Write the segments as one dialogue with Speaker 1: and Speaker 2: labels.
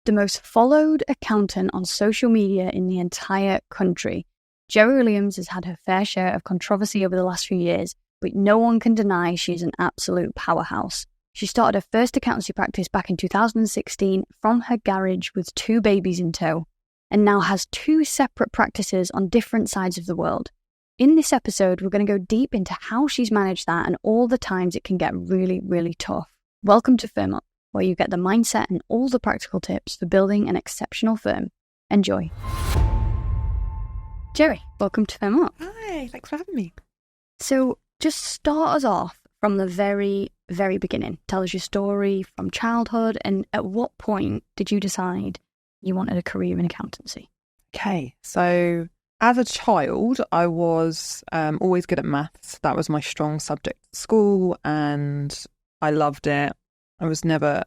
Speaker 1: the most followed accountant on social media in the entire country. Jeri Williams has had her fair share of controversy over the last few years, but no one can deny she's an absolute powerhouse. She started her first accountancy practice back in 2016 from her garage with 2 babies in tow, and now has 2 separate practices on different sides of the world. In this episode, we're going to go deep into how she's managed that and all the times it can get really, really tough. Welcome to Firm Up, where you get the mindset and all the practical tips for building an exceptional firm. Enjoy. Jeri, welcome to Firm Up.
Speaker 2: Hi, thanks for having me.
Speaker 1: So just start us off from the very, very beginning. Tell us your story from childhood, and at what point did you decide you wanted a career in accountancy?
Speaker 2: Okay, so as a child, I was always good at maths. That was my strong subject at school, and I loved it. I was never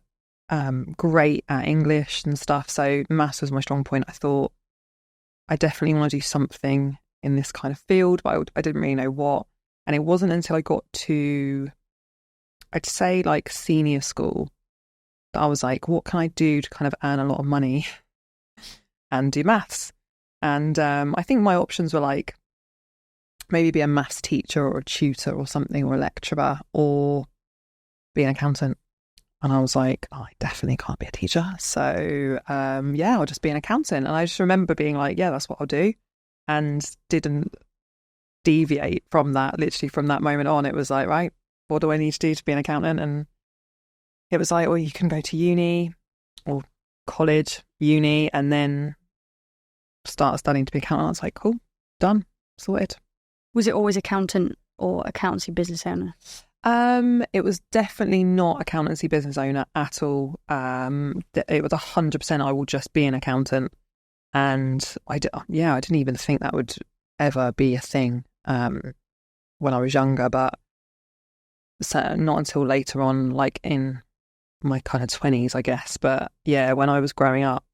Speaker 2: great at English and stuff, so maths was my strong point. I thought I definitely want to do something in this kind of field, but I didn't really know what. And it wasn't until I got to, I'd say like senior school, that I was like, what can I do to kind of earn a lot of money and do maths? And I think my options were like maybe be a maths teacher or a tutor or something, or a lecturer, or be an accountant. And I was like, oh, I definitely can't be a teacher. So yeah, I'll just be an accountant. And I just remember being like, yeah, that's what I'll do. And didn't deviate from that. Literally from that moment on, it was like, right, what do I need to do to be an accountant? And it was like, well, you can go to uni or college, uni, and then start studying to be accountant. I was like, cool, done, sorted.
Speaker 1: Was it always accountant or accountancy business owner?
Speaker 2: It was definitely not accountancy business owner at all. It was 100% I will just be an accountant. And I didn't even think that would ever be a thing when I was younger, but so not until later on, like in my kind of 20s, I guess. But yeah, when I was growing up,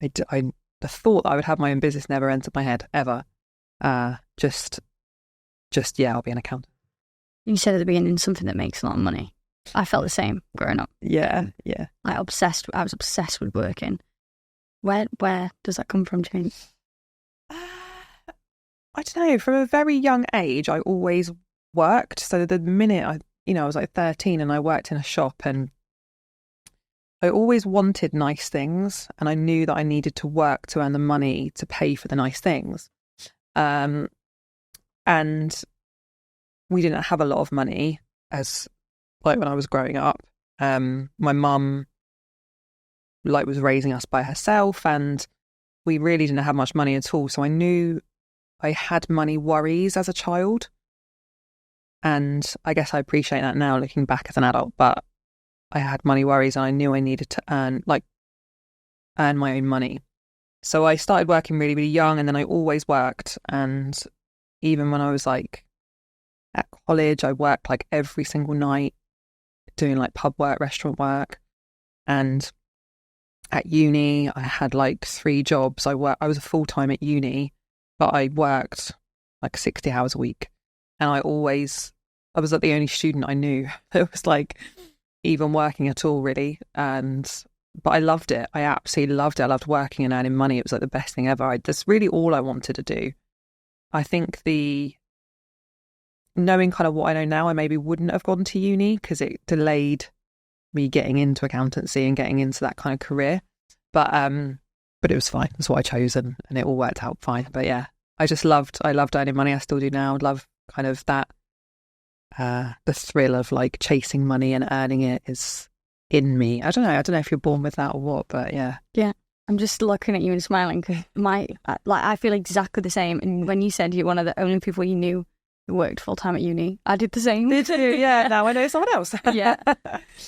Speaker 2: the thought that I would have my own business never entered my head ever. Just yeah, I'll be an accountant.
Speaker 1: You said at the beginning something that makes a lot of money. I felt the same growing up.
Speaker 2: Yeah.
Speaker 1: I was obsessed with working. Where does that come from, Jane?
Speaker 2: I don't know. From a very young age, I always worked. So the minute I was like 13 and I worked in a shop, and I always wanted nice things, and I knew that I needed to work to earn the money to pay for the nice things. And we didn't have a lot of money as like when I was growing up. My mum like was raising us by herself, and we really didn't have much money at all. So I knew I had money worries as a child, and I guess I appreciate that now looking back as an adult, but I had money worries and I knew I needed to earn my own money. So I started working really, really young, and then I always worked. And even when I was like at college, I worked like every single night doing like pub work, restaurant work. And at uni, I had like 3 jobs. I was a full-time at uni, but I worked like 60 hours a week. And I was like the only student I knew that was like even working at all, really. But I loved it. I absolutely loved it. I loved working and earning money. It was like the best thing ever. That's really all I wanted to do. I think knowing kind of what I know now, I maybe wouldn't have gone to uni because it delayed me getting into accountancy and getting into that kind of career. But it was fine. That's what I chose, and it all worked out fine. But yeah, I loved earning money. I still do now. I love kind of that, the thrill of like chasing money and earning it is in me. I don't know if you're born with that or what, but yeah.
Speaker 1: Yeah. I'm just looking at you and smiling because I feel exactly the same. And when you said you're one of the only people you knew who worked full time at uni, I did the same.
Speaker 2: Did you? Yeah. Now I know someone else.
Speaker 1: Yeah.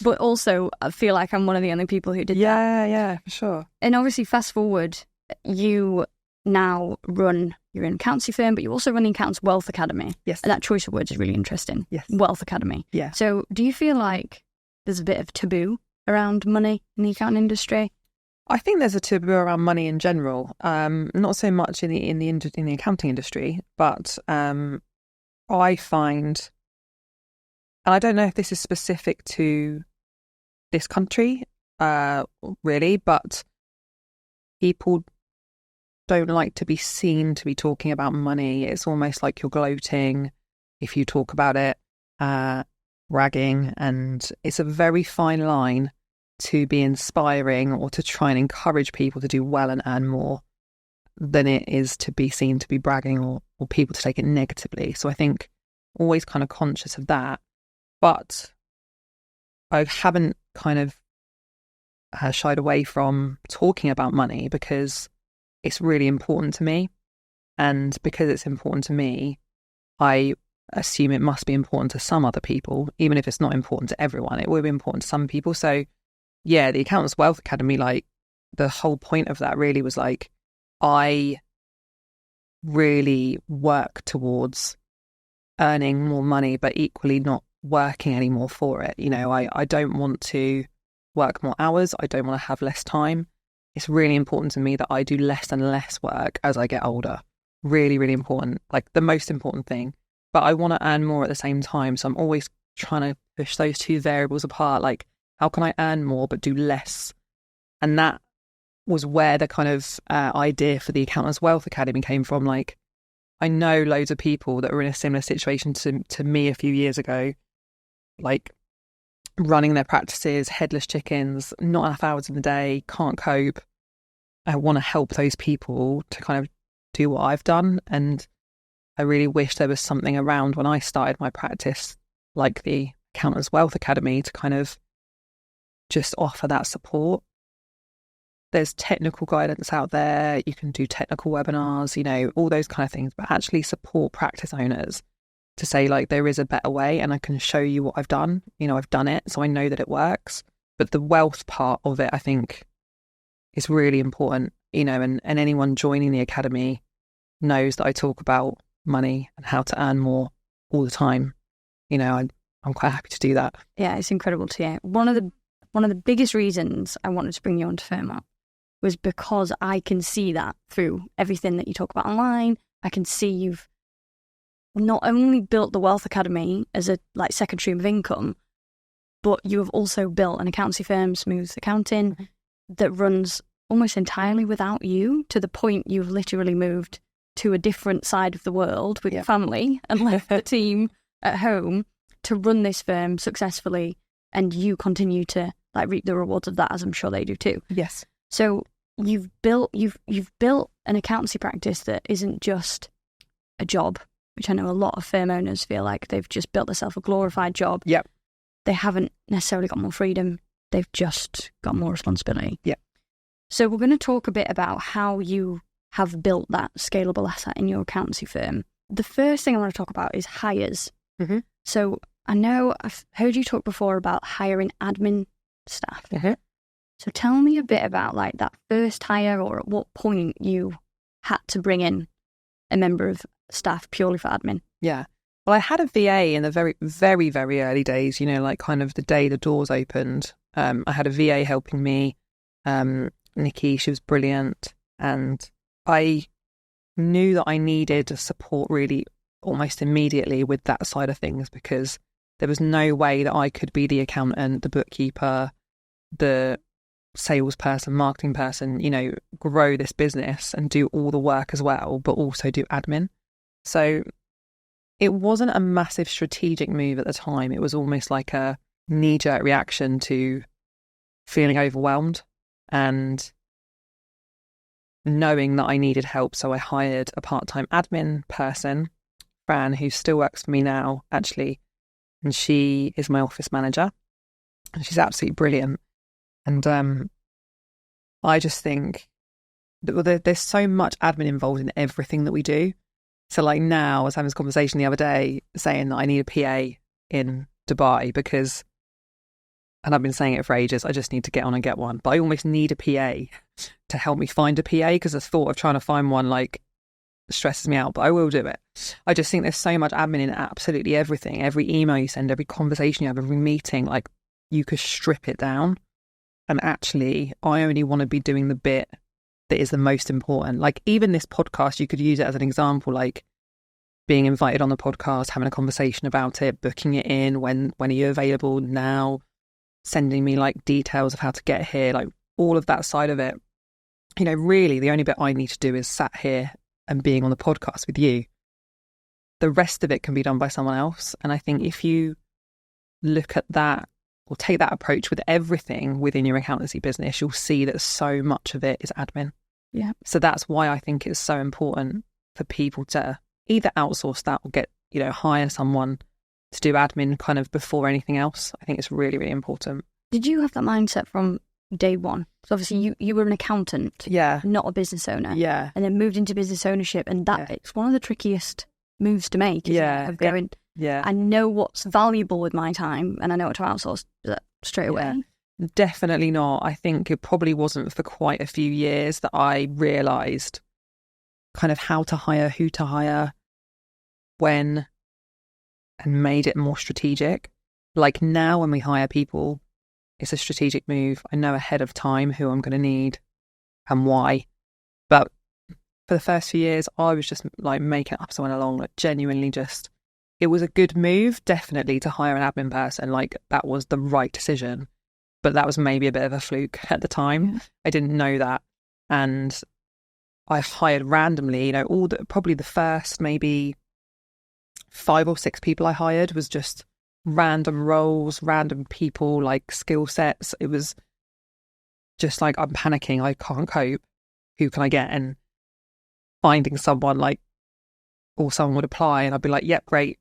Speaker 1: But also, I feel like I'm one of the only people who did that.
Speaker 2: Yeah, for sure.
Speaker 1: And obviously, fast forward, you now run your own accountancy firm, but you also run the Accountants Wealth Academy.
Speaker 2: Yes.
Speaker 1: And that choice of words is really interesting.
Speaker 2: Yes.
Speaker 1: Wealth Academy.
Speaker 2: Yeah.
Speaker 1: So do you feel like there's a bit of taboo around money in the accounting industry?
Speaker 2: I think there's a taboo around money in general. Not so much in the accounting industry, but I find, and I don't know if this is specific to this country, really, but people don't like to be seen to be talking about money. It's almost like you're gloating if you talk about it, bragging, and it's a very fine line to be inspiring or to try and encourage people to do well and earn more than it is to be seen to be bragging or people to take it negatively. So I think always kind of conscious of that. But I haven't kind of shied away from talking about money because it's really important to me. And because it's important to me, I assume it must be important to some other people, even if it's not important to everyone. It will be important to some people. So yeah, the Accountants Wealth Academy, like the whole point of that really was like, I really work towards earning more money, but equally not working anymore for it. You know, I don't want to work more hours. I don't want to have less time. It's really important to me that I do less and less work as I get older. Really, really important. Like the most important thing. But I want to earn more at the same time. So I'm always trying to push those two variables apart. Like, how can I earn more but do less? And that was where the kind of idea for the Accountants Wealth Academy came from. Like, I know loads of people that were in a similar situation to me a few years ago, like running their practices, headless chickens, not enough hours in the day, can't cope. I want to help those people to kind of do what I've done. And I really wish there was something around when I started my practice, like the Accountants Wealth Academy, to kind of just offer that support. There's technical guidance out there. You can do technical webinars, you know, all those kind of things, but actually support practice owners to say, like, there is a better way and I can show you what I've done. You know, I've done it, so I know that it works. But the wealth part of it, I think, is really important, you know, and anyone joining the academy knows that I talk about money and how to earn more all the time. You know, I'm quite happy to do that.
Speaker 1: Yeah, it's incredible to hear. One of the biggest reasons I wanted to bring you onto Firm Up was because I can see that through everything that you talk about online. I can see you've not only built the Wealth Academy as a second stream of income, but you have also built an accountancy firm, Smooth Accounting, that runs almost entirely without you, to the point you've literally moved to a different side of the world with your family and left the team at home to run this firm successfully, and you continue to reap the rewards of that, as I'm sure they do too.
Speaker 2: Yes.
Speaker 1: So you've built an accountancy practice that isn't just a job, which I know a lot of firm owners feel like they've just built themselves a glorified job.
Speaker 2: Yep.
Speaker 1: They haven't necessarily got more freedom. They've just got more responsibility.
Speaker 2: Yep.
Speaker 1: So we're going to talk a bit about how you have built that scalable asset in your accountancy firm. The first thing I want to talk about is hires.
Speaker 2: Mm-hmm.
Speaker 1: So I know I've heard you talk before about hiring admin staff.
Speaker 2: Mm-hmm.
Speaker 1: So tell me a bit about that first hire, or at what point you had to bring in a member of staff purely for admin.
Speaker 2: Yeah. Well, I had a VA in the very, very, very early days, you know, kind of the day the doors opened. I had a VA helping me, Nikki, she was brilliant. And I knew that I needed support really almost immediately with that side of things, because there was no way that I could be the accountant, the bookkeeper, the salesperson, marketing person, you know, grow this business and do all the work as well, but also do admin. So it wasn't a massive strategic move at the time. It was almost like a knee-jerk reaction to feeling overwhelmed and knowing that I needed help. So I hired a part-time admin person, Fran, who still works for me now, actually, and she is my office manager, and she's absolutely brilliant. And I just think that there's so much admin involved in everything that we do. So now, I was having this conversation the other day saying that I need a PA in Dubai because, and I've been saying it for ages, I just need to get on and get one. But I almost need a PA to help me find a PA, because the thought of trying to find one stresses me out, but I will do it. I just think there's so much admin in absolutely everything. Every email you send, every conversation you have, every meeting, you could strip it down. And actually, I only want to be doing the bit that is the most important. Even this podcast, you could use it as an example, being invited on the podcast, having a conversation about it, booking it in, when are you available now, sending me like details of how to get here, like all of that side of it. You know, really the only bit I need to do is sat here and being on the podcast with you. The rest of it can be done by someone else. And I think if you look at that or take that approach with everything within your accountancy business, you'll see that so much of it is admin.
Speaker 1: Yeah.
Speaker 2: So that's why I think it's so important for people to either outsource that or get, you know, hire someone to do admin kind of before anything else. I think it's really, really important.
Speaker 1: Did you have that mindset from day one? So obviously you were an accountant,
Speaker 2: Yeah.
Speaker 1: not a business owner.
Speaker 2: Yeah.
Speaker 1: And then moved into business ownership, and that it's one of the trickiest moves to make, isn't it? Of going, I know what's valuable with my time and I know what to outsource straight away.
Speaker 2: Definitely not. I think it probably wasn't for quite a few years that I realised kind of how to hire, who to hire, when, and made it more strategic. Like now when we hire people, it's a strategic move. I know ahead of time who I'm going to need and why. But for the first few years, I was just like making it up as I went along, like genuinely just, it was a good move, definitely, to hire an admin person. Like that was the right decision. But that was maybe a bit of a fluke at the time. Yeah. I didn't know that. And I hired randomly, you know, probably the first maybe 5 or 6 people I hired was just random roles, random people, like skill sets. It was just like, I'm panicking, I can't cope. Who can I get? And finding someone like, or someone would apply and I'd be like, yep, great.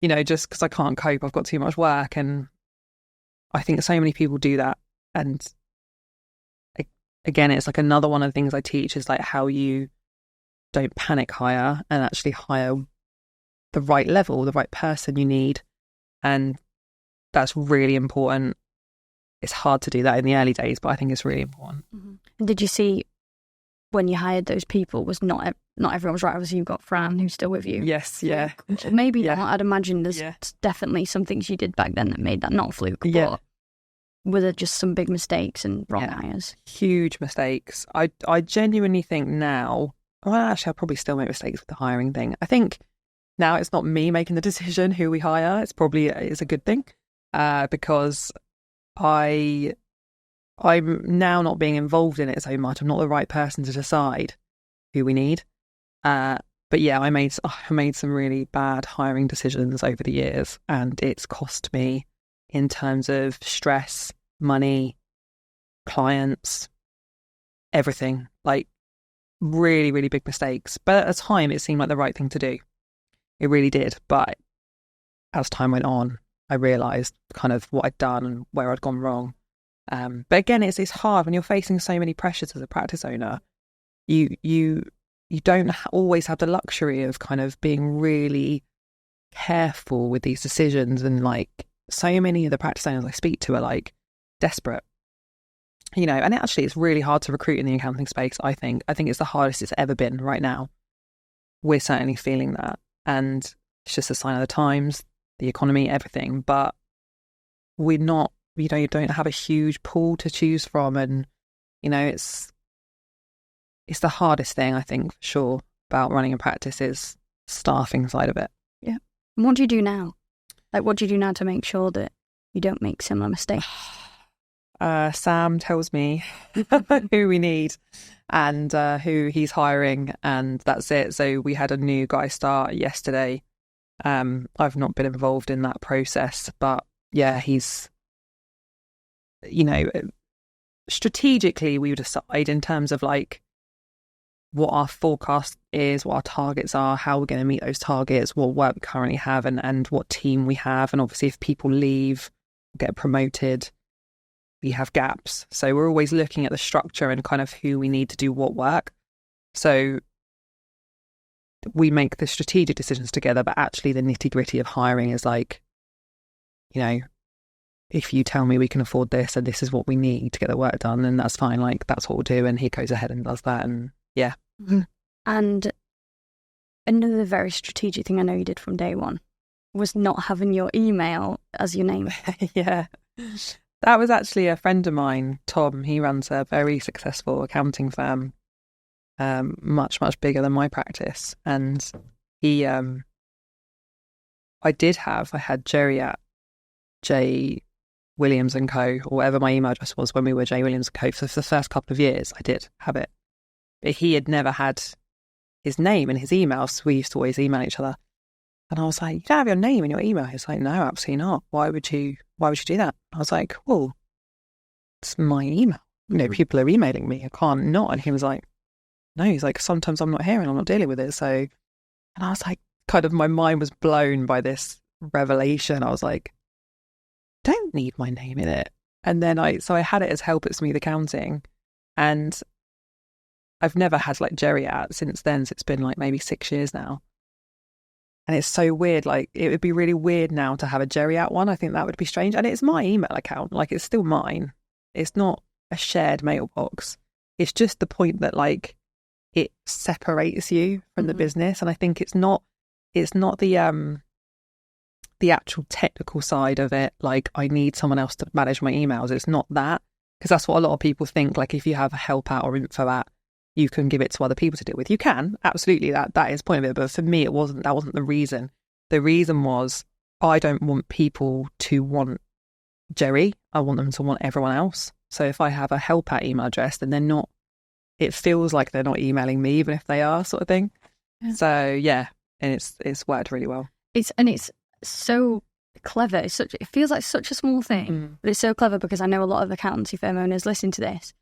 Speaker 2: You know, just because I can't cope, I've got too much work. And I think so many people do that. And again, it's like another one of the things I teach is like how you don't panic hire and actually hire the right level, the right person you need. And that's really important. It's hard to do that in the early days, but I think it's really important.
Speaker 1: Mm-hmm. And did you see when you hired those people was not everyone was right? Obviously, you've got Fran who's still with you.
Speaker 2: Yes, yeah.
Speaker 1: Maybe not. I'd imagine there's definitely some things you did back then that made that not a fluke. But were there just some big mistakes and wrong hires? Huge
Speaker 2: mistakes. I genuinely think now, well, actually, I'll probably still make mistakes with the hiring thing. I think now it's not me making the decision who we hire. It's a good thing because I'm now not being involved in it so much. I'm not the right person to decide who we need. But yeah, I made some really bad hiring decisions over the years, and it's cost me in terms of stress, money, clients, everything. Like really, really big mistakes. But at the time, it seemed like the right thing to do. It really did. But as time went on, I realised kind of what I'd done and where I'd gone wrong. But again, it's hard when you're facing so many pressures as a practice owner. You don't always have the luxury of kind of being really careful with these decisions. And like so many of the practice owners I speak to are like desperate, you know, and actually it's really hard to recruit in the accounting space. I think it's the hardest it's ever been right now. We're certainly feeling that. And it's just a sign of the times, the economy, everything. But you don't have a huge pool to choose from. And, you know, it's the hardest thing, I think, for sure, about running a practice is staffing side of it.
Speaker 1: Yeah. And what do you do now? Like, what do you do now to make sure that you don't make similar mistakes?
Speaker 2: Sam tells me who we need and who he's hiring, and that's it. So we had a new guy start yesterday. I've not been involved in that process, but yeah, he's, you know, strategically we would decide in terms of like what our forecast is, what our targets are, how we're going to meet those targets, what work we currently have, and what team we have. And obviously if people leave, get promoted, we have gaps. So we're always looking at the structure and kind of who we need to do what work. So we make the strategic decisions together, but actually the nitty gritty of hiring is like, you know, if you tell me we can afford this and this is what we need to get the work done, then that's fine. Like that's what we'll do. And he goes ahead and does that. And yeah.
Speaker 1: Mm-hmm. And another very strategic thing I know you did from day one was not having your email as your name.
Speaker 2: Yeah. That was actually a friend of mine, Tom. He runs a very successful accounting firm, much, much bigger than my practice. And he, I had Jeri at Williams and Co, or whatever my email address was when we were Jeri Williams and Co. So for the first couple of years, I did have it. But he had never had his name in his email, so we used to always email each other. And I was like, you don't have your name in your email. He was like, no, absolutely not. Why would you do that? I was like, well, it's my email. You know, people are emailing me. I can't not. And he was like, no, he's like, sometimes I'm not here and I'm not dealing with it. So, and I was like, kind of my mind was blown by this revelation. I was like, don't need my name in it. And then I had it as Help at Smooth Accounting, and I've never had like Jeri at since then. So it's been like maybe 6 years now. And it's so weird. Like, it would be really weird now to have a Jeri at one. I think that would be strange. And it's my email account. Like, it's still mine. It's not a shared mailbox. It's just the point that like it separates you from the business. And I think it's not the actual technical side of it. Like, I need someone else to manage my emails. It's not that, because that's what a lot of people think. Like, if you have a help out or info at, you can give it to other people to deal with. You can, absolutely. That is the point of it. But for me, that wasn't the reason. The reason was, I don't want people to want Jeri. I want them to want everyone else. So if I have a help at email address, then it feels like they're not emailing me, even if they are, sort of thing. Yeah. So yeah, and it's worked really well.
Speaker 1: It's so clever. It feels like such a small thing, but it's so clever, because I know a lot of accountancy firm owners listening to this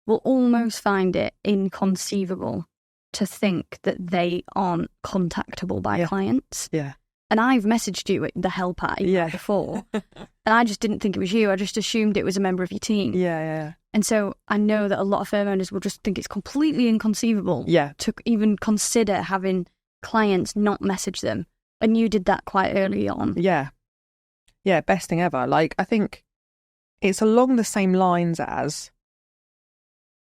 Speaker 1: will almost find it inconceivable to think that they aren't contactable by clients.
Speaker 2: Yeah.
Speaker 1: And I've messaged you at the help at before, and I just didn't think it was you. I just assumed it was a member of your team.
Speaker 2: Yeah.
Speaker 1: And so I know that a lot of firm owners will just think it's completely inconceivable to even consider having clients not message them. And you did that quite early on. Yeah,
Speaker 2: best thing ever. Like, I think it's along the same lines as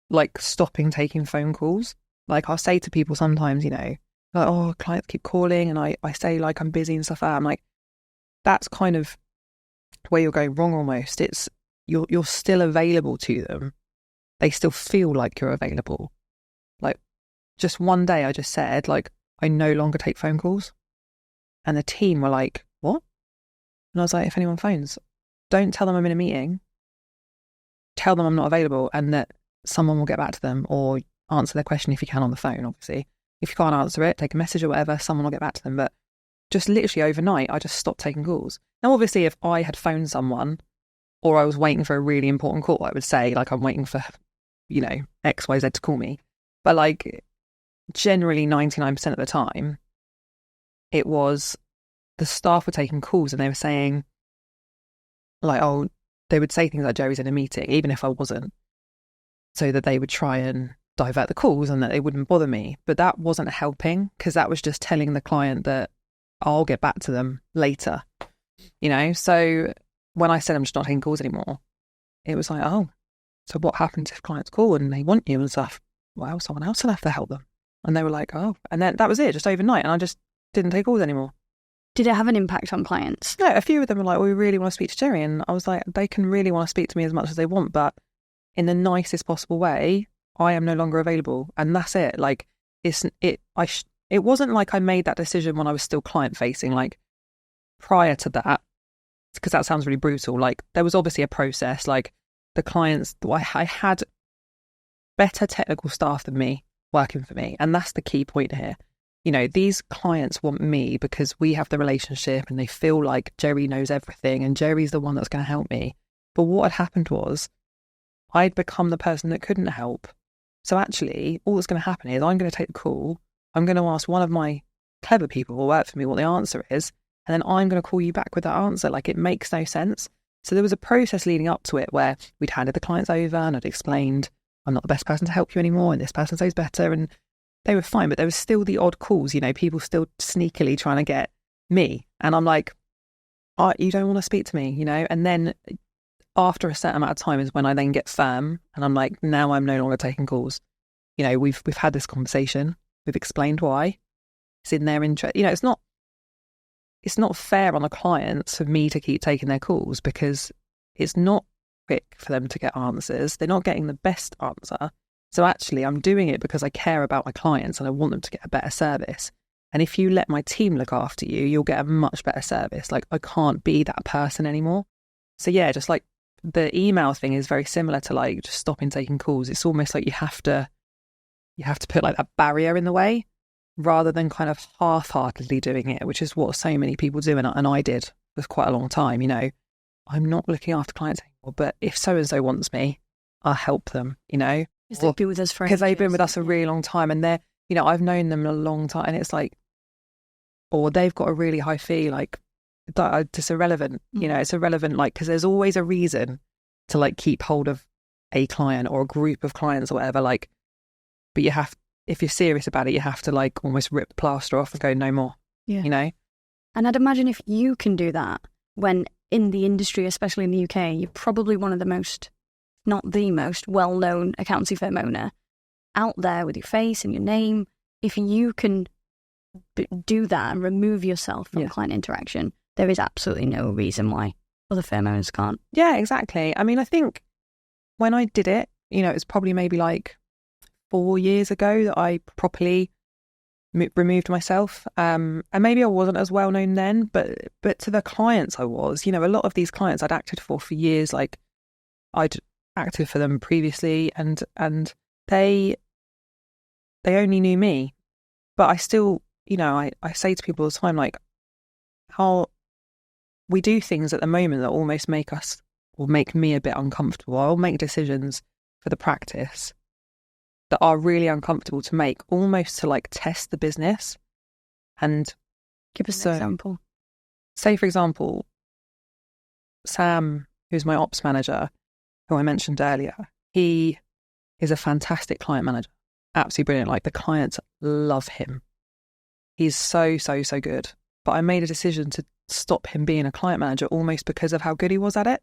Speaker 2: like stopping taking phone calls. Like, I'll say to people sometimes, you know, like, oh, clients keep calling, and I say like I'm busy and stuff like that. I'm like, that's kind of where you're going wrong almost. It's you're still available to them. They still feel like you're available. Like, just one day I just said, like, I no longer take phone calls. And the team were like, what? And I was like, if anyone phones, don't tell them I'm in a meeting. Tell them I'm not available, and that someone will get back to them or answer their question if you can on the phone, obviously. If you can't answer it, take a message or whatever, someone will get back to them. But just literally overnight, I just stopped taking calls. Now, obviously, if I had phoned someone or I was waiting for a really important call, I would say, like, I'm waiting for, you know, XYZ to call me. But like, generally 99% of the time, it was the staff were taking calls and they were saying, like, oh, they would say things like, Jeri's in a meeting, even if I wasn't, so that they would try and divert the calls and that they wouldn't bother me. But that wasn't helping, because that was just telling the client that I'll get back to them later, you know? So when I said I'm just not taking calls anymore, it was like, oh, so what happens if clients call and they want you and stuff? Well, someone else will have to help them. And they were like, oh, and then that was it, just overnight. And I just didn't take calls anymore.
Speaker 1: Did it have an impact on clients?
Speaker 2: No, a few of them were like, well, we really want to speak to Jeri. And I was like, they can really want to speak to me as much as they want, but in the nicest possible way, I am no longer available. And that's it. Like, it wasn't like I made that decision when I was still client facing. Like, prior to that, because that sounds really brutal, like, there was obviously a process. Like, the clients, I had better technical staff than me working for me. And that's the key point here. You know, these clients want me because we have the relationship and they feel like Jeri knows everything and Jeri's the one that's going to help me. But what had happened was I'd become the person that couldn't help. So actually, all that's going to happen is I'm going to take the call. I'm going to ask one of my clever people who work for me what the answer is. And then I'm going to call you back with that answer. Like, it makes no sense. So there was a process leading up to it where we'd handed the clients over and I'd explained, I'm not the best person to help you anymore and this person knows better. And they were fine, but there was still the odd calls, you know, people still sneakily trying to get me. And I'm like, oh, you don't want to speak to me, you know? And then after a certain amount of time is when I then get firm and I'm like, now I'm no longer taking calls. You know, we've had this conversation. We've explained why. It's in their interest. You know, it's not fair on the clients for me to keep taking their calls, because it's not quick for them to get answers. They're not getting the best answer. So actually, I'm doing it because I care about my clients and I want them to get a better service. And if you let my team look after you, you'll get a much better service. Like, I can't be that person anymore. So yeah, just like the email thing is very similar to like just stopping taking calls. It's almost like you have to put like that barrier in the way rather than kind of half-heartedly doing it, which is what so many people do. And I did for quite a long time. You know, I'm not looking after clients anymore, but if so-and-so wants me, I'll help them, you know.
Speaker 1: They've been with us for
Speaker 2: because they've been
Speaker 1: ages.
Speaker 2: with us a really long time, and they're, you know, I've known them a long time, and it's like, or they've got a really high fee, like, it's irrelevant, you know, it's irrelevant, like, because there's always a reason to like keep hold of a client or a group of clients or whatever, like, but you have, if you're serious about it, you have to like almost rip the plaster off and go no more, you know.
Speaker 1: And I'd imagine if you can do that when in the industry, especially in the UK, you're probably one of the most, not the most well-known accountancy firm owner out there with your face and your name. If you can do that and remove yourself from client interaction, there is absolutely no reason why other firm owners can't.
Speaker 2: Yeah, exactly. I mean, I think when I did it, you know, it was probably maybe like 4 years ago that I properly removed myself. And maybe I wasn't as well known then, but to the clients I was, you know, a lot of these clients I'd acted for years, like I'd acted for them previously, and they only knew me. But I still, you know, I say to people all the time, like, how we do things at the moment that almost make us, or make me a bit uncomfortable. I'll make decisions for the practice that are really uncomfortable to make, almost to like test the business. And
Speaker 1: give us an example.
Speaker 2: Say, for example, Sam, who's my ops manager, who I mentioned earlier, he is a fantastic client manager. Absolutely brilliant. Like, the clients love him. He's so good. But I made a decision to stop him being a client manager almost because of how good he was at it.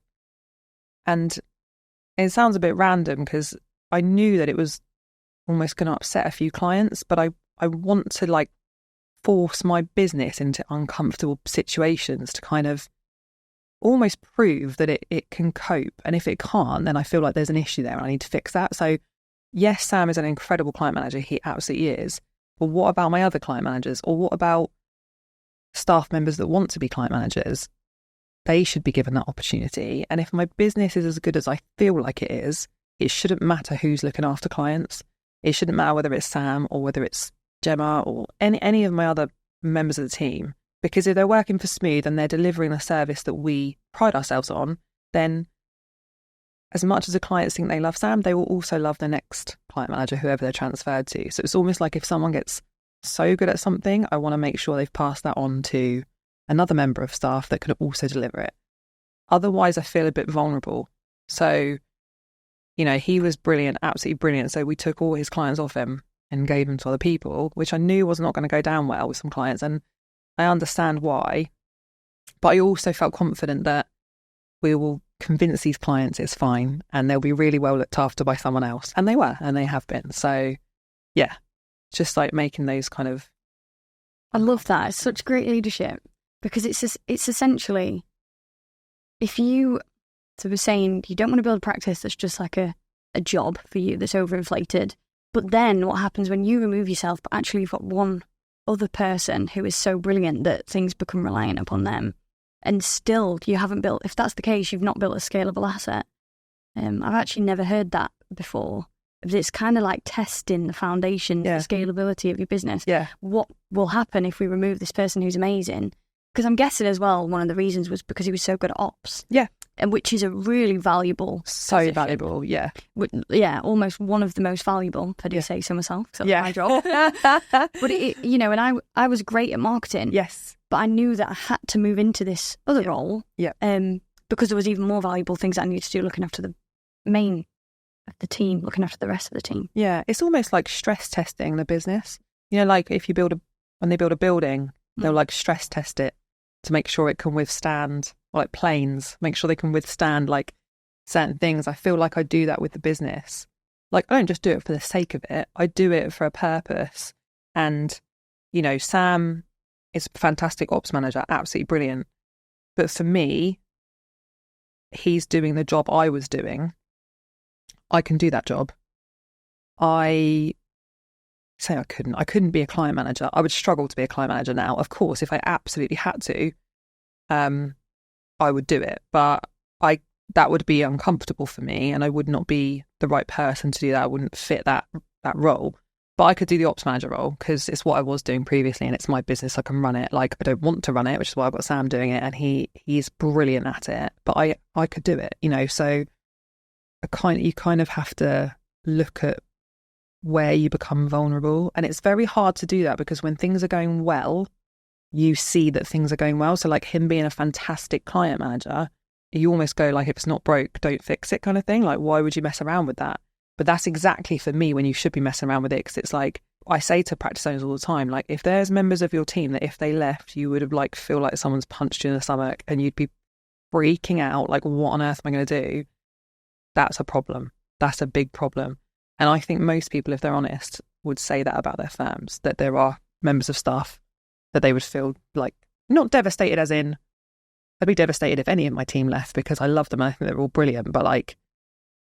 Speaker 2: And it sounds a bit random because I knew that it was almost going to upset a few clients, but I want to like force my business into uncomfortable situations to kind of almost prove that it can cope. And if it can't, then I feel like there's an issue there and I need to fix that. So yes, Sam is an incredible client manager. He absolutely is. But what about my other client managers? Or what about staff members that want to be client managers? They should be given that opportunity. And if my business is as good as I feel like it is, it shouldn't matter who's looking after clients. It shouldn't matter whether it's Sam or whether it's Gemma or any of my other members of the team. Because if they're working for Smooth and they're delivering a service that we pride ourselves on, then as much as the clients think they love Sam, they will also love the next client manager, whoever they're transferred to. So it's almost like if someone gets so good at something, I want to make sure they've passed that on to another member of staff that can also deliver it. Otherwise, I feel a bit vulnerable. So, you know, he was brilliant, absolutely brilliant. So we took all his clients off him and gave them to other people, which I knew was not going to go down well with some clients. And I understand why. But I also felt confident that we will convince these clients it's fine and they'll be really well looked after by someone else. And they were, and they have been. So, yeah, just like making those kind of...
Speaker 1: I love that. It's such great leadership because it's essentially, if you... So we're saying you don't want to build a practice that's just like a job for you that's overinflated. But then what happens when you remove yourself, but actually you've got one other person who is so brilliant that things become reliant upon them. And still you haven't built, if that's the case, you've not built a scalable asset. I've actually never heard that before. It's kind of like testing the foundation, the scalability of your business.
Speaker 2: Yeah.
Speaker 1: What will happen if we remove this person who's amazing? Because I'm guessing as well, one of the reasons was because he was so good at ops. Yeah. And which is a really valuable position.
Speaker 2: Valuable, yeah.
Speaker 1: Yeah, almost one of the most valuable, if I do say so myself. So my job. But, you know, and I was great at marketing. Yes. But I knew that I had to move into this other role. Yeah. Because there was even more valuable things I needed to do, looking after the main of the team, looking after the rest of the team.
Speaker 2: Yeah, it's almost like stress testing the business. You know, like if you when they build a building, they'll like stress test it to make sure it can withstand, or like planes, make sure they can withstand like certain things. I feel like I do that with the business. Like, I don't just do it for the sake of it. I do it for a purpose. And, you know, Sam is a fantastic ops manager, absolutely brilliant. But for me, he's doing the job I was doing. I can do that job. I couldn't be a client manager. I would struggle to be a client manager now. Of course, if I absolutely had to, I would do it. But that would be uncomfortable for me, and I would not be the right person to do that. I wouldn't fit that role. But I could do the ops manager role because it's what I was doing previously, and it's my business. I can run it. Like, I don't want to run it, which is why I've got Sam doing it, and he's brilliant at it. But I could do it, So you kind of have to look at where you become vulnerable, and it's very hard to do that because when things are going well, you see that things are going well. So like him being a fantastic client manager, you almost go like, if it's not broke, don't fix it kind of thing. Like, why would you mess around with that? But that's exactly for me when you should be messing around with it, because it's like, I say to practice owners all the time, like, if there's members of your team that if they left, you would have like feel like someone's punched you in the stomach and you'd be freaking out, like, what on earth am I going to do? That's a problem. That's a big problem. And I think most people, if they're honest, would say that about their firms, that there are members of staff that they would feel like, not devastated as in, I'd be devastated if any of my team left because I love them. I think they're all brilliant, but like,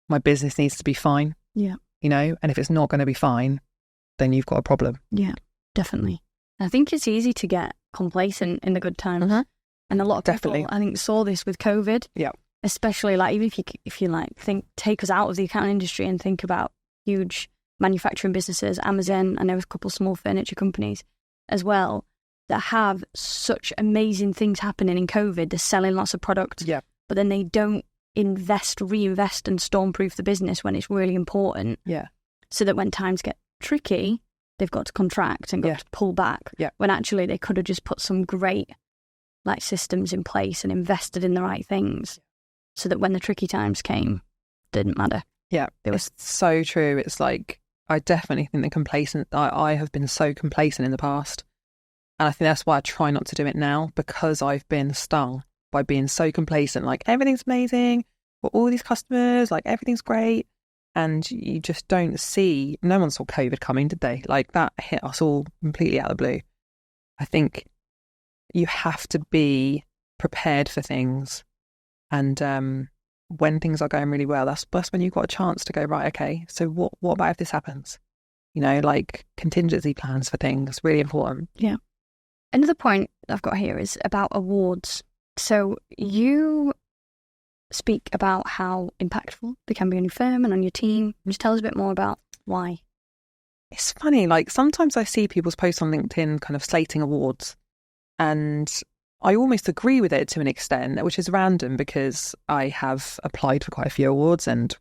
Speaker 2: my business needs to be fine.
Speaker 1: Yeah.
Speaker 2: And if it's not going to be fine, then you've got a problem.
Speaker 1: Yeah, definitely. I think it's easy to get complacent in the good times. Mm-hmm. And a lot of people, I think, saw this with COVID.
Speaker 2: Yeah.
Speaker 1: Especially like, even if you like take us out of the accounting industry and think about huge manufacturing businesses, Amazon, I know a couple small furniture companies as well, that have such amazing things happening in COVID. They're selling lots of products, but then they don't reinvest and stormproof the business when it's really important.
Speaker 2: Yeah.
Speaker 1: So that when times get tricky, they've got to contract and got to pull back.
Speaker 2: Yeah.
Speaker 1: When actually they could have just put some great like systems in place and invested in the right things, so that when the tricky times came, it didn't matter.
Speaker 2: Yeah, it's so true. It's like, I definitely think I have been so complacent in the past. And I think that's why I try not to do it now, because I've been stung by being so complacent. Like, everything's amazing, we're all these customers, like, everything's great. And you just don't see, no one saw COVID coming, did they? Like, that hit us all completely out of the blue. I think you have to be prepared for things. And when things are going really well, that's when you've got a chance to go, right, okay, so what about if this happens? Like, contingency plans for things, really important.
Speaker 1: Yeah. Another point I've got here is about awards. So you speak about how impactful they can be on your firm and on your team. Just tell us a bit more about why.
Speaker 2: It's funny, like, sometimes I see people's posts on LinkedIn kind of slating awards, and I almost agree with it to an extent, which is random because I have applied for quite a few awards and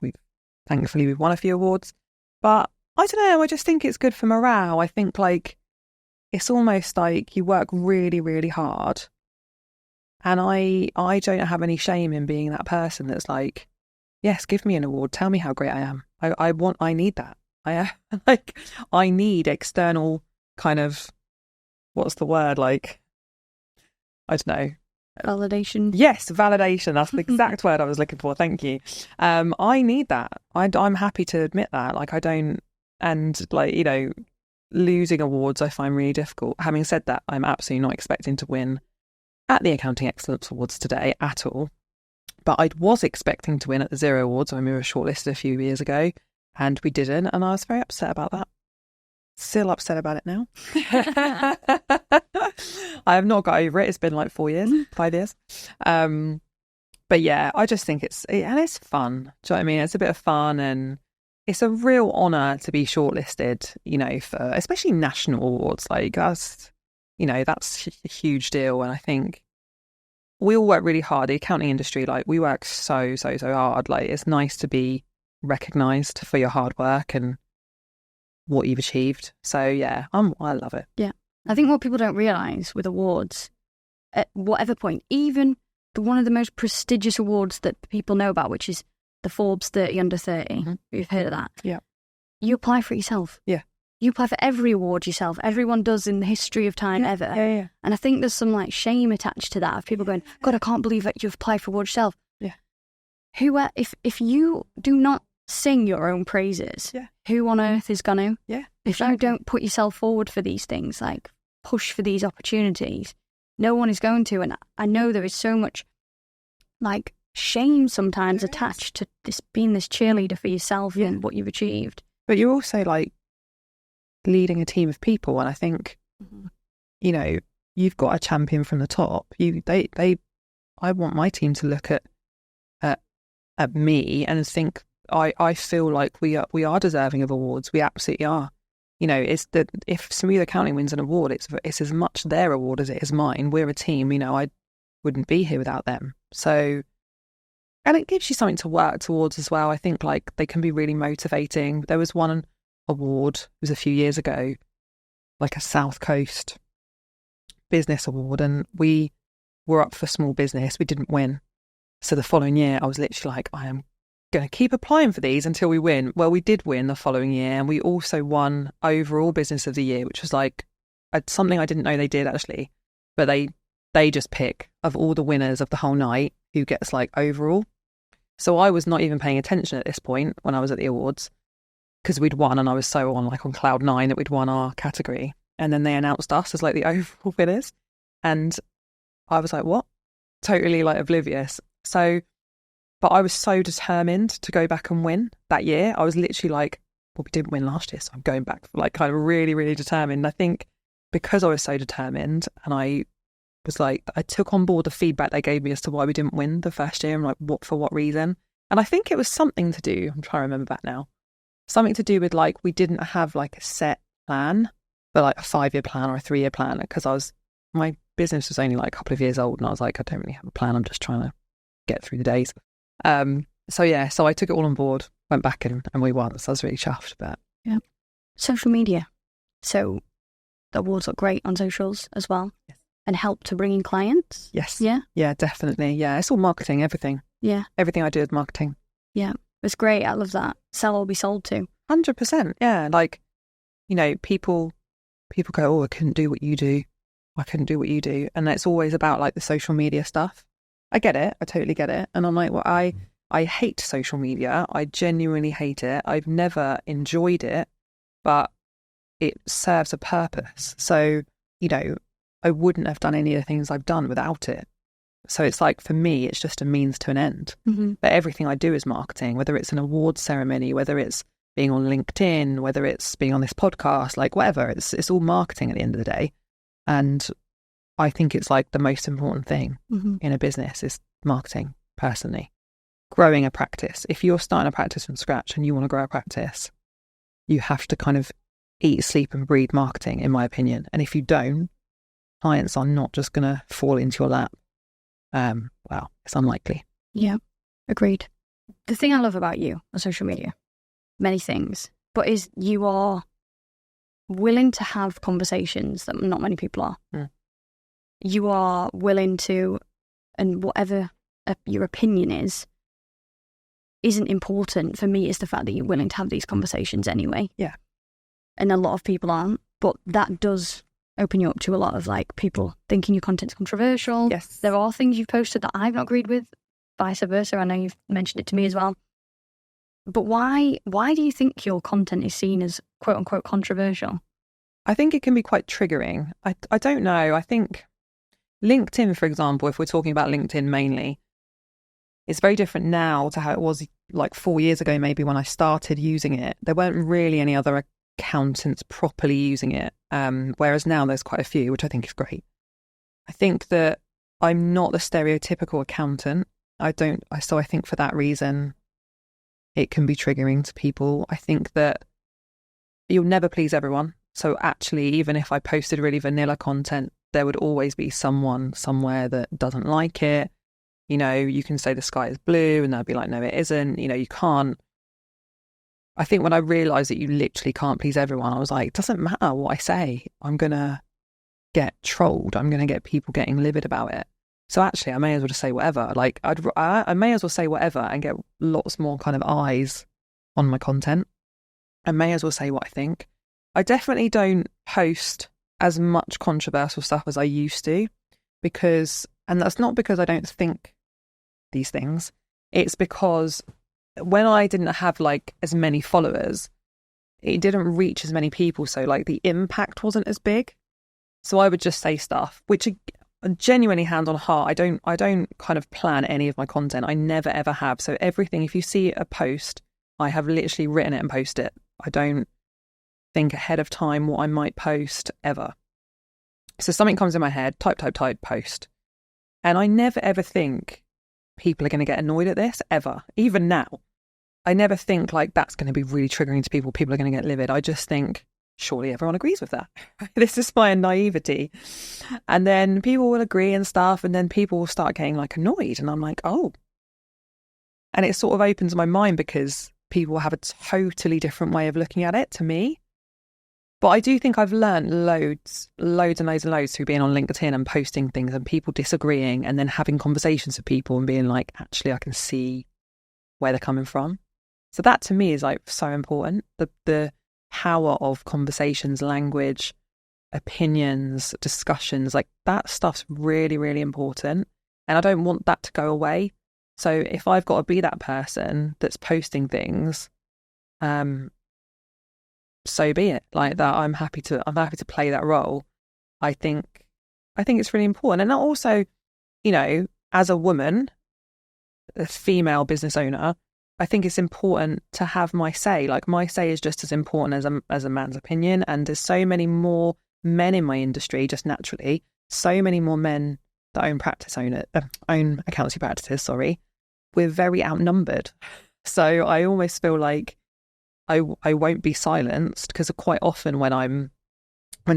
Speaker 2: thankfully we've won a few awards. But I don't know, I just think it's good for morale. I think, like, it's almost like you work really, really hard. And I don't have any shame in being that person that's like, yes, give me an award. Tell me how great I am. I need that. I need external kind of, what's the word? Like, I don't know.
Speaker 1: Validation.
Speaker 2: Yes, validation. That's the exact word I was looking for. Thank you. I need that. I'm happy to admit that. Like, I don't, and like, losing awards I find really difficult. Having said that, I'm absolutely not expecting to win at the Accounting Excellence Awards today at all. But I was expecting to win at the Zero Awards when we were shortlisted a few years ago, and we didn't, and I was very upset about that. Still upset about it now. I have not got over it. It's been like 5 years. But yeah, I just think it's fun. Do you know what I mean? It's a bit of fun, and it's a real honour to be shortlisted, for especially national awards. Like, that's a huge deal. And I think we all work really hard. The accounting industry, like, we work so hard. Like, it's nice to be recognised for your hard work and what you've achieved. So yeah, I love it.
Speaker 1: Yeah. I think what people don't realise with awards, at whatever point, even one of the most prestigious awards that people know about, which is the Forbes 30 under 30, you've heard of that?
Speaker 2: Yeah.
Speaker 1: You apply for it yourself.
Speaker 2: Yeah.
Speaker 1: You apply for every award yourself. Everyone does in the history of time ever.
Speaker 2: Yeah.
Speaker 1: And I think there's some like shame attached to that, of people going, God, I can't believe that you've applied for awards yourself.
Speaker 2: Yeah.
Speaker 1: If you do not sing your own praises, who on earth is going to?
Speaker 2: Yeah.
Speaker 1: If you don't put yourself forward for these things, like push for these opportunities, no one is going to. And I know there is so much like shame sometimes attached to this being this cheerleader for yourself and what you've achieved.
Speaker 2: But you're also like leading a team of people, and I think you've got a champion from the top. I want my team to look at at me and think I feel like we are deserving of awards. We absolutely are. You know, it's that if Smooth Accounting wins an award, it's as much their award as it is mine. We're a team. You know, I wouldn't be here without them. So, and it gives you something to work towards as well. I think like they can be really motivating. There was one award, it was a few years ago, like a South Coast business award, and we were up for small business. We didn't win. So the following year, I was literally like, I am going to keep applying for these until we win. Well, we did win the following year, and we also won overall business of the year, which was like something I didn't know they did actually, but they just pick of all the winners of the whole night who gets like overall. So I was not even paying attention at this point when I was at the awards because we'd won, and I was so on cloud nine that we'd won our category, and then they announced us as like the overall winners, and I was like, what? Totally like oblivious. So, but I was so determined to go back and win that year. I was literally like, well, we didn't win last year, so I'm going back, like kind of really, really determined. I think because I was so determined, and I was like, I took on board the feedback they gave me as to why we didn't win the first year. I'm like, for what reason? And I think it was something to do, I'm trying to remember back now, something to do with like, we didn't have like a set plan, but like a 5-year plan or a 3-year plan, because my business was only like a couple of years old, and I was like, I don't really have a plan. I'm just trying to get through the days. So I took it all on board, went back and we won. So I was really chuffed. But
Speaker 1: yeah, social media. So the awards look great on socials as well,
Speaker 2: yes,
Speaker 1: and help to bring in clients.
Speaker 2: Yes,
Speaker 1: yeah,
Speaker 2: definitely. Yeah, it's all marketing. Everything.
Speaker 1: Yeah,
Speaker 2: everything I do is marketing.
Speaker 1: Yeah, it's great. I love that. Sell or be sold to.
Speaker 2: 100%. Yeah, like, you know, people go, oh, I couldn't do what you do. I couldn't do what you do. And it's always about like the social media stuff. I get it. I totally get it. And I'm like, well, I hate social media. I genuinely hate it. I've never enjoyed it, but it serves a purpose. So, you know, I wouldn't have done any of the things I've done without it. So it's like, for me, it's just a means to an end.
Speaker 1: Mm-hmm.
Speaker 2: But everything I do is marketing, whether it's an awards ceremony, whether it's being on LinkedIn, whether it's being on this podcast, like whatever, it's all marketing at the end of the day. And I think it's like the most important thing in a business is marketing, personally. Growing a practice. If you're starting a practice from scratch and you want to grow a practice, you have to kind of eat, sleep and breathe marketing, in my opinion. And if you don't, clients are not just going to fall into your lap. Well, it's unlikely.
Speaker 1: Yeah, agreed. The thing I love about you on social media, many things, but is you are willing to have conversations that not many people are.
Speaker 2: Mm.
Speaker 1: You are willing to, and whatever your opinion isn't important. For me, it's the fact that you're willing to have these conversations anyway.
Speaker 2: Yeah.
Speaker 1: And a lot of people aren't, but that does open you up to a lot of like people thinking your content's controversial.
Speaker 2: Yes.
Speaker 1: There are things you've posted that I've not agreed with, vice versa. I know you've mentioned it to me as well. But why do you think your content is seen as quote unquote controversial?
Speaker 2: I think it can be quite triggering. I don't know. I think LinkedIn, for example, if we're talking about LinkedIn mainly, it's very different now to how it was like 4 years ago, maybe when I started using it. There weren't really any other accountants properly using it. Whereas now there's quite a few, which I think is great. I think that I'm not the stereotypical accountant. So I think for that reason, it can be triggering to people. I think that you'll never please everyone. So actually, even if I posted really vanilla content, there would always be someone somewhere that doesn't like it. You know, you can say the sky is blue and they'll be like, no, it isn't. You know, you can't. I think when I realised that you literally can't please everyone, I was like, it doesn't matter what I say. I'm going to get trolled. I'm going to get people getting livid about it. So actually, I may as well just say whatever. Like, I may as well say whatever and get lots more kind of eyes on my content. I may as well say what I think. I definitely don't post as much controversial stuff as I used to, and that's not because I don't think these things. It's because when I didn't have like as many followers, it didn't reach as many people. So like the impact wasn't as big. So I would just say stuff, which genuinely, hand on heart, I don't kind of plan any of my content. I never ever have. So everything, if you see a post, I have literally written it and posted it. I don't think ahead of time what I might post ever. So something comes in my head, type, post. And I never ever think, people are going to get annoyed at this ever. Even now, I never think like that's going to be really triggering to people. People are going to get livid. I just think, surely everyone agrees with that. This is my naivety. And then people will agree and stuff. And then people will start getting like annoyed. And I'm like, oh. And it sort of opens my mind because people have a totally different way of looking at it to me. But I do think I've learned loads through being on LinkedIn and posting things and people disagreeing and then having conversations with people and being like, actually, I can see where they're coming from. So that to me is like so important. The power of conversations, language, opinions, discussions, like that stuff's really, really important. And I don't want that to go away. So if I've got to be that person that's posting things, so be it. Like that, I'm happy to play that role. I think it's really important. And also, you know, as a woman, a female business owner, I think it's important to have my say. Like my say is just as important as a man's opinion. And there's so many more men in my industry, just naturally, so many more men that own accountancy practices. Sorry, we're very outnumbered. So I almost feel like I won't be silenced because quite often when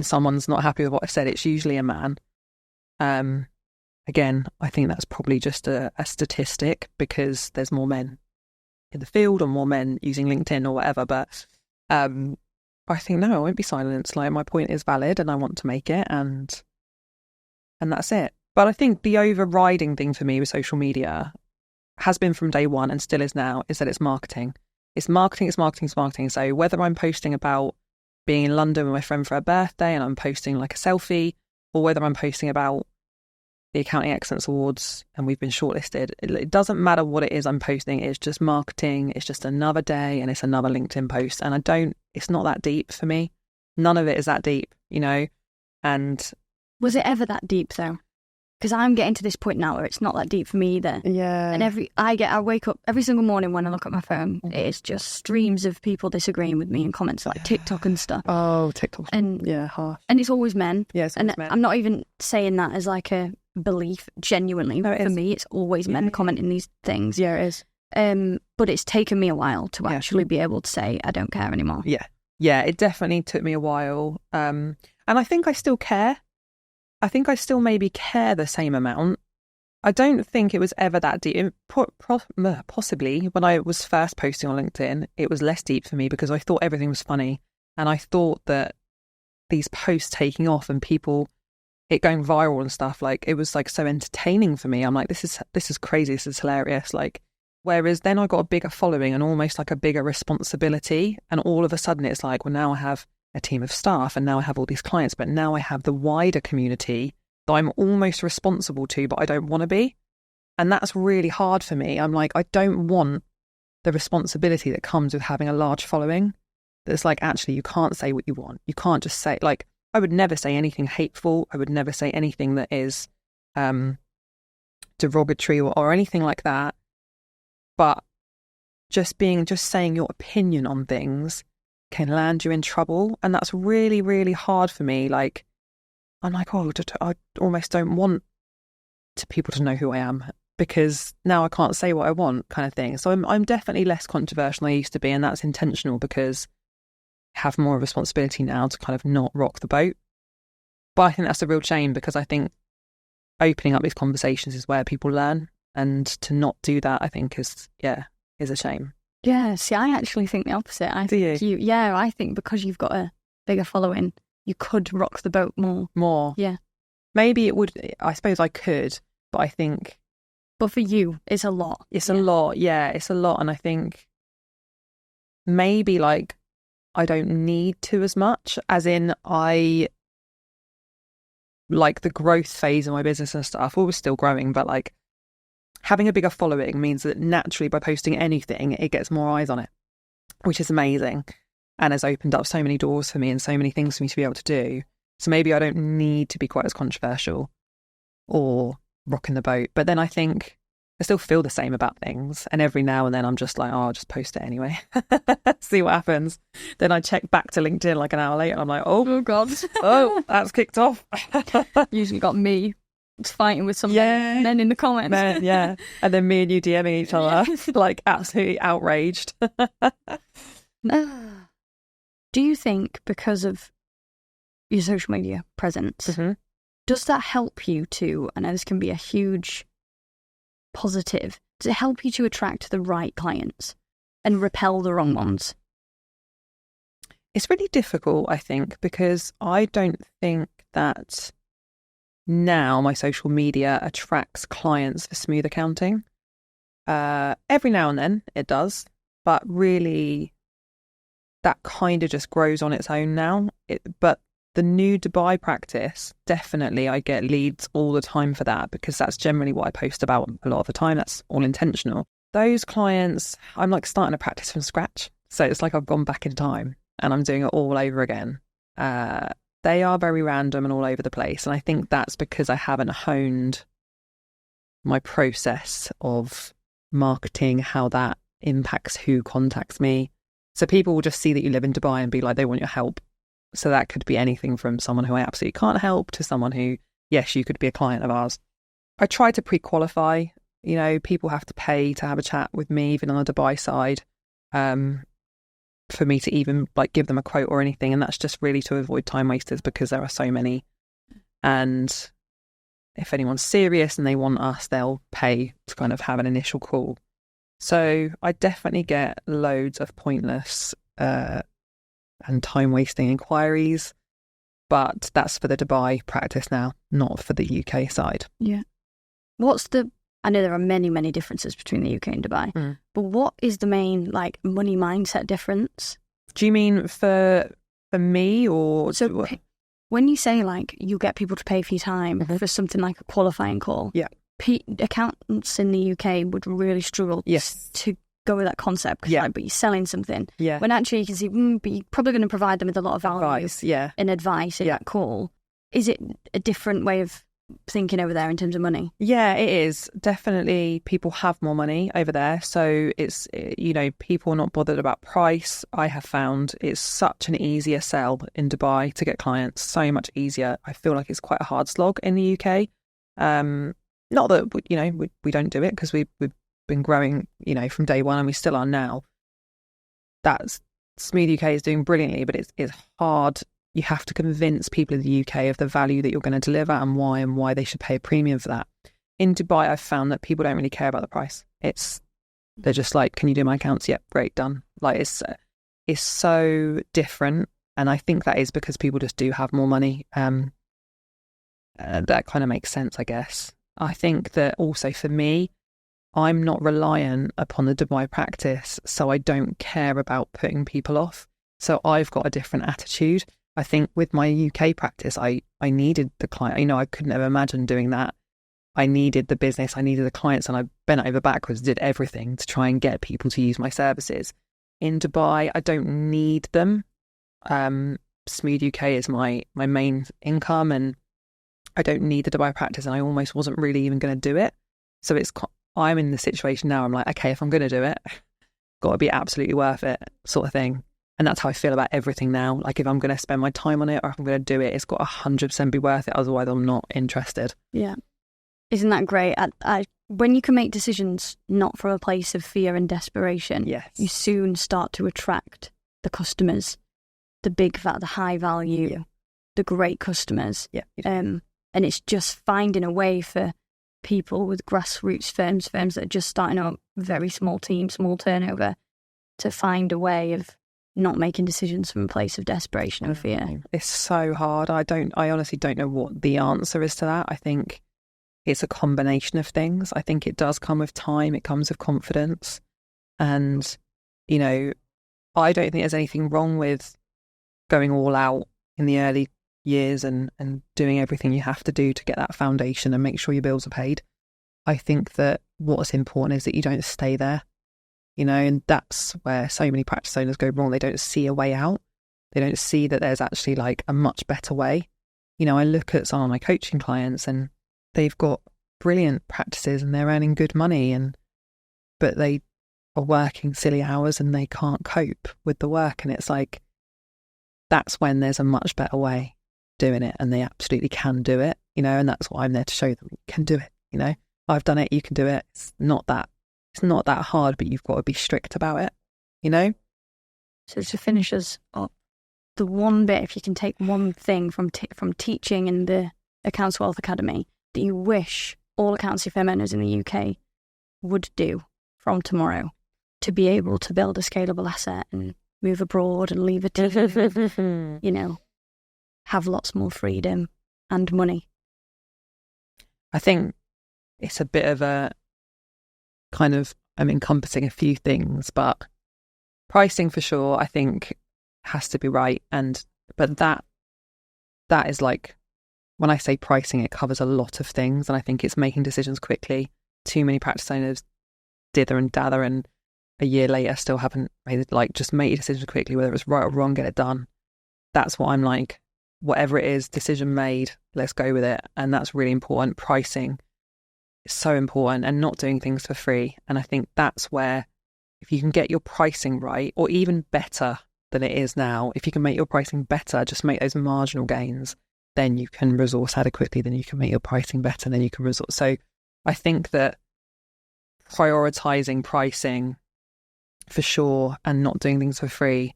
Speaker 2: someone's not happy with what I said, it's usually a man. Again, I think that's probably just a statistic because there's more men in the field or more men using LinkedIn or whatever. But I think, no, I won't be silenced. Like my point is valid and I want to make it and that's it. But I think the overriding thing for me with social media has been from day one and still is now is that it's marketing. It's marketing. So whether I'm posting about being in London with my friend for her birthday and I'm posting like a selfie, or whether I'm posting about the Accounting Excellence Awards and we've been shortlisted, it doesn't matter what it is I'm posting. It's just marketing. It's just another day and it's another LinkedIn post. And it's not that deep for me. None of it is that deep, you know? And
Speaker 1: was it ever that deep though? Because I'm getting to this point now where it's not that deep for me either.
Speaker 2: Yeah.
Speaker 1: And I wake up every single morning when I look at my phone, it's just streams of people disagreeing with me in comments like TikTok and stuff.
Speaker 2: Oh, TikTok.
Speaker 1: And
Speaker 2: yeah, harsh.
Speaker 1: And it's always men.
Speaker 2: Yeah, it's always men.
Speaker 1: I'm not even saying that as like a belief, genuinely. No, for me, it's always men commenting these things.
Speaker 2: Yeah, it is.
Speaker 1: But it's taken me a while to actually be able to say I don't care anymore.
Speaker 2: Yeah, it definitely took me a while. And I think I still care. I think I still maybe care the same amount. I don't think it was ever that deep. Possibly when I was first posting on LinkedIn, it was less deep for me because I thought everything was funny. And I thought that these posts taking off and people, it going viral and stuff, like it was like so entertaining for me. I'm like, this is crazy. This is hilarious. Like, whereas then I got a bigger following and almost like a bigger responsibility. And all of a sudden it's like, well, now I have a team of staff and now I have all these clients, but now I have the wider community that I'm almost responsible to, but I don't want to be. And that's really hard for me. I'm like, I don't want the responsibility that comes with having a large following. That's like, actually, you can't say what you want. You can't just say, like, I would never say anything hateful. I would never say anything that is derogatory or anything like that. But just saying your opinion on things can land you in trouble. And that's really, really hard for me. Like, I'm like, oh, I almost don't want people to know who I am because now I can't say what I want, kind of thing. So I'm definitely less controversial than I used to be. And that's intentional because I have more responsibility now to kind of not rock the boat. But I think that's a real shame because I think opening up these conversations is where people learn. And to not do that, I think is a shame.
Speaker 1: Yeah, see, I actually think the opposite. I think because you've got a bigger following, you could rock the boat more.
Speaker 2: More.
Speaker 1: Yeah.
Speaker 2: Maybe it would, I suppose I could, but I think...
Speaker 1: But for you, it's a lot.
Speaker 2: It's a lot, yeah, it's a lot. And I think maybe like I don't need to as much, as in I... Like the growth phase of my business and stuff, well, we're still growing, but like having a bigger following means that naturally by posting anything, it gets more eyes on it, which is amazing and has opened up so many doors for me and so many things for me to be able to do. So maybe I don't need to be quite as controversial or rocking the boat. But then I think I still feel the same about things. And every now and then I'm just like, oh, I'll just post it anyway. See what happens. Then I check back to LinkedIn like an hour later and I'm like, oh God, oh, that's kicked off.
Speaker 1: Usually got me fighting with some men in the comments.
Speaker 2: And then me and you DMing each other, like absolutely outraged.
Speaker 1: Do you think because of your social media presence, does that help you to, I know this can be a huge positive, does it help you to attract the right clients and repel the wrong ones?
Speaker 2: It's really difficult, I think, because I don't think that now my social media attracts clients for smooth accounting. Every now and then it does, but really that kind of just grows on its own now. But the new Dubai practice, definitely I get leads all the time for that, because that's generally what I post about a lot of the time. That's all intentional. Those clients, I'm like starting a practice from scratch. So it's like I've gone back in time and I'm doing it all over again. They are very random and all over the place. And I think that's because I haven't honed my process of marketing, how that impacts who contacts me. So people will just see that you live in Dubai and be like, they want your help. So that could be anything from someone who I absolutely can't help to someone who, yes, you could be a client of ours. I try to pre-qualify. You know, people have to pay to have a chat with me, even on the Dubai side, for me to even like give them a quote or anything. And that's just really to avoid time wasters, because there are so many. And if anyone's serious and they want us, they'll pay to kind of have an initial call. So I definitely get loads of pointless and time-wasting inquiries, but that's for the Dubai practice now, not for the UK side.
Speaker 1: Yeah. I know there are many, many differences between the UK and Dubai, but what is the main like money mindset difference?
Speaker 2: Do you mean for me or?
Speaker 1: So when you say like you get people to pay for your time for something like a qualifying call, accountants in the UK would really struggle to go with that concept, because but you're selling something. Yeah. When actually you can see, but you're probably going to provide them with a lot of value and advice in that call. Is it a different way of thinking over there in terms of money? Yeah,
Speaker 2: it is. Definitely people have more money over there. So it's, you know, people are not bothered about price. I have found it's such an easier sell in Dubai to get clients, so much easier. I feel like it's quite a hard slog in the UK. Not that, you know, we don't do it, because we've been growing, you know, from day one, and we still are now. That's Smooth UK is doing brilliantly, but it's hard. You have to convince people in the UK of the value that you're going to deliver and why they should pay a premium for that. In Dubai, I've found that people don't really care about the price. They're just like, can you do my accounts? Yep, great, done. Like it's so different, and I think that is because people just do have more money. That kind of makes sense, I guess. I think that also for me, I'm not reliant upon the Dubai practice, so I don't care about putting people off. So I've got a different attitude. I think with my UK practice, I needed the client. You know, I couldn't have imagined doing that. I needed the business, I needed the clients, and I bent over backwards, did everything to try and get people to use my services. In Dubai, I don't need them. Smooth UK is my main income, and I don't need the Dubai practice, and I almost wasn't really even going to do it. So I'm in the situation now, I'm like, okay, if I'm going to do it, got to be absolutely worth it, sort of thing. And that's how I feel about everything now. Like if I'm going to spend my time on it, or if I'm going to do it, it's got 100% be worth it. Otherwise, I'm not interested.
Speaker 1: Yeah. Isn't that great? When you can make decisions not from a place of fear and desperation, you soon start to attract the customers, the high value, the great customers. Yeah. And it's just finding a way for people with grassroots firms that are just starting up, very small team, small turnover, to find a way of not making decisions from a place of desperation and fear.
Speaker 2: It's so hard. I honestly don't know what the answer is to that. I think it's a combination of things. I think it does come with time. It comes with confidence. And, you know, I don't think there's anything wrong with going all out in the early years and doing everything you have to do to get that foundation and make sure your bills are paid. I think that what's important is that you don't stay there. You know, and that's where so many practice owners go wrong. They don't see a way out. They don't see that there's actually like a much better way. You know, I look at some of my coaching clients and they've got brilliant practices and they're earning good money, but they are working silly hours and they can't cope with the work. And it's like, that's when there's a much better way doing it, and they absolutely can do it. and that's what I'm there to show them. You can do it, I've done it, you can do it. It's not that hard, but you've got to be strict about it.
Speaker 1: So to finish us up, the one bit, if you can take one thing from teaching in the Accounts Wealth Academy that you wish all accountancy firm owners in the UK would do from tomorrow to be able to build a scalable asset and move abroad and leave a team, have lots more freedom and money.
Speaker 2: I think it's a bit of a kind of, I'm encompassing a few things, but pricing for sure, I think has to be right. But that is like, when I say pricing, it covers a lot of things. And I think it's making decisions quickly. Too many practice owners dither and dather and a year later still haven't made it. Like, just make your decisions quickly, whether it's right or wrong, get it done. That's what I'm like. Whatever it is, decision made, let's go with it. And that's really important. Pricing is so important, and not doing things for free. And I think that's where, if you can get your pricing right, or even better than it is now, if you can make your pricing better, just make those marginal gains, then you can resource adequately, then you can make your pricing better, then you can resource. So I think that prioritizing pricing for sure and not doing things for free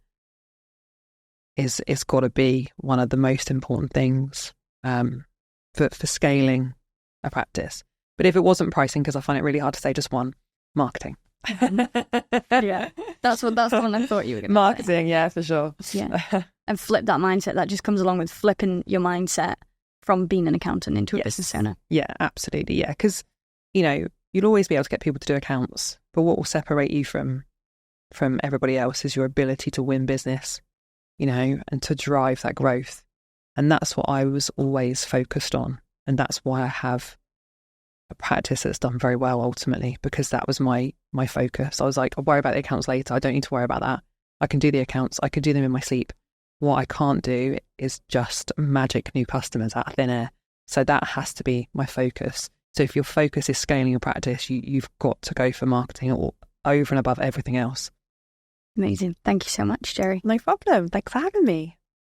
Speaker 2: it's got to be one of the most important things for scaling a practice. But if it wasn't pricing, because I find it really hard to say just one, marketing.
Speaker 1: Yeah, that's the one I thought you were going to
Speaker 2: marketing
Speaker 1: say.
Speaker 2: Yeah, for sure.
Speaker 1: Yeah. And flip that mindset. That just comes along with flipping your mindset from being an accountant into a business owner.
Speaker 2: Yeah, absolutely. Yeah, because you'll always be able to get people to do accounts, but what will separate you from everybody else is your ability to win business, and to drive that growth. And that's what I was always focused on, and that's why I have a practice that's done very well ultimately, because that was my focus. I was like, I'll worry about the accounts later. I don't need to worry about that. I can do the accounts. I can do them in my sleep. What I can't do is just magic new customers out of thin air. So that has to be my focus. So if your focus is scaling your practice, you've got to go for marketing or over and above everything else.
Speaker 1: Amazing. Thank you so much, Jeri.
Speaker 2: No problem. Thanks for having me.